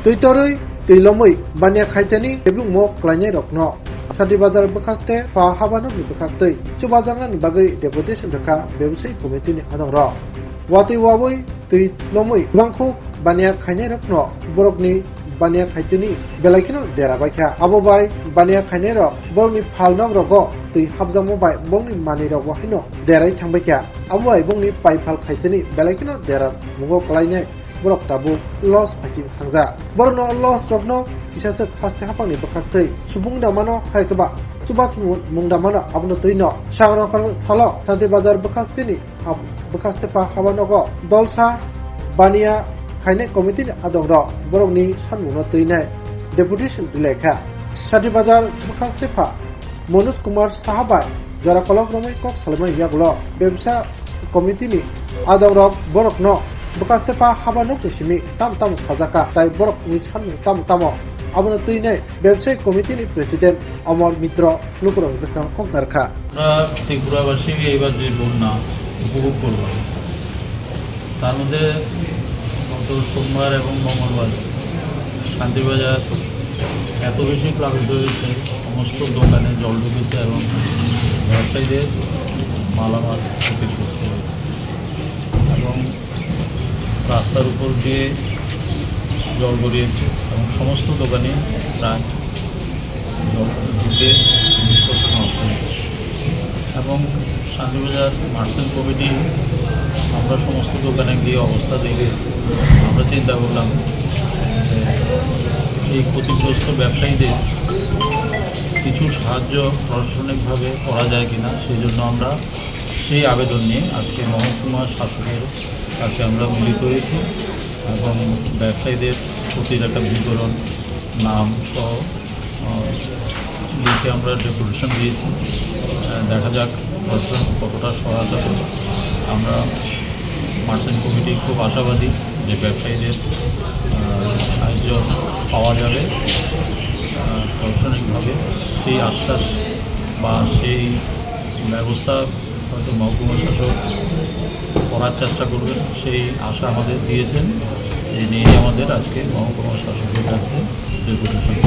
Tuitorui Tilomui Bania Kaitani Ebung Mok Klanya Rokno Sadi Bazar Bekaste Fa Habano Bekate Chubazangan Bagai Deputation Deka Bebsi Committee ni Adang Ro Wati Wawui Tilomui Bangko Bania Kanya Rokno Borokni Bania Kaitani Belakino Derabaka Abobai Bania Kainero Bongni Palnam Rogo Tui Habzamo by Bongni Maniro Wahino Derai Tambaka Abobai Bongni Paipal Kaitani Belakino Derab Mungo Klanya Borok tabu loss pachin thangja borno loss rokno kisase khaste hapangni bakhaktei subung damano haikaba subas mungdamano abno tuino sangrong salo tanti bazar bakastini bakaste pa habanogo dolsa bania khaine committee ni adongro borokni sanmungno tuinai deputation dilekha tanti bazar bakaste pa Manoj Kumar Sahabai jara kolok romai kok salmai yaglo bebsa committee ni adongro borokno Bekaste pa habanok simi tam sajaka tai borok ni san tam abona tuine website committee ni president Amar Mitra Nukurong Bisna Kokdarkha আমরা ত্রিপুরাবাসী এইবার যে বন্যা উপভোগ করব তার মধ্যে গত সোমবার এবং মঙ্গলবার শান্তিবাজার এত বেশি প্লাবিত হয়েছে সমস্ত দোকানে জল ঢুকেছে এবং ব্যবসায়ীদের মালামাল ক্ষতিগ্রস্ত হয়েছে এবং রাস্তার উপর দিয়ে জল গড়িয়েছে এবং সমস্ত দোকানে প্রায় জল ঢুকে জিনিসপত্র নষ্ট হয়েছে এবং শান্তিবাজার মার্চেন্ট কমিটি আমরা সমস্ত দোকানে গিয়ে অবস্থা দেখে আমরা চিন্তা করলাম এই ক্ষতিগ্রস্ত ব্যবসায়ীদের কিছু সাহায্য প্রশাসনিকভাবে করা যায় কিনা সেই জন্য আমরা সেই আবেদন নিয়ে আজকে মহকুমা শাসকের কাছে আমরা মিলিত হয়েছি এবং ব্যবসায়ীদের ক্ষতির একটা বিবরণ নাম সহ লিখে আমরা ডেপুটেশন দিয়েছি দেখা যাক প্রশাসন কতটা সহায়তা করে আমরা মার্চেন্ট কমিটি খুব আশাবাদী যে ব্যবসায়ীদের সাহায্য পাওয়া যাবে প্রশাসনিকভাবে সেই আশ্বাস বা সেই ব্যবস্থা হয়তো মহকুমা শাসক করার চেষ্টা করবেন সেই আশা আমাদের দিয়েছেন এই নিয়ে আমাদের আজকে মহকুমা শাসকের কাছে ডেপুটেশন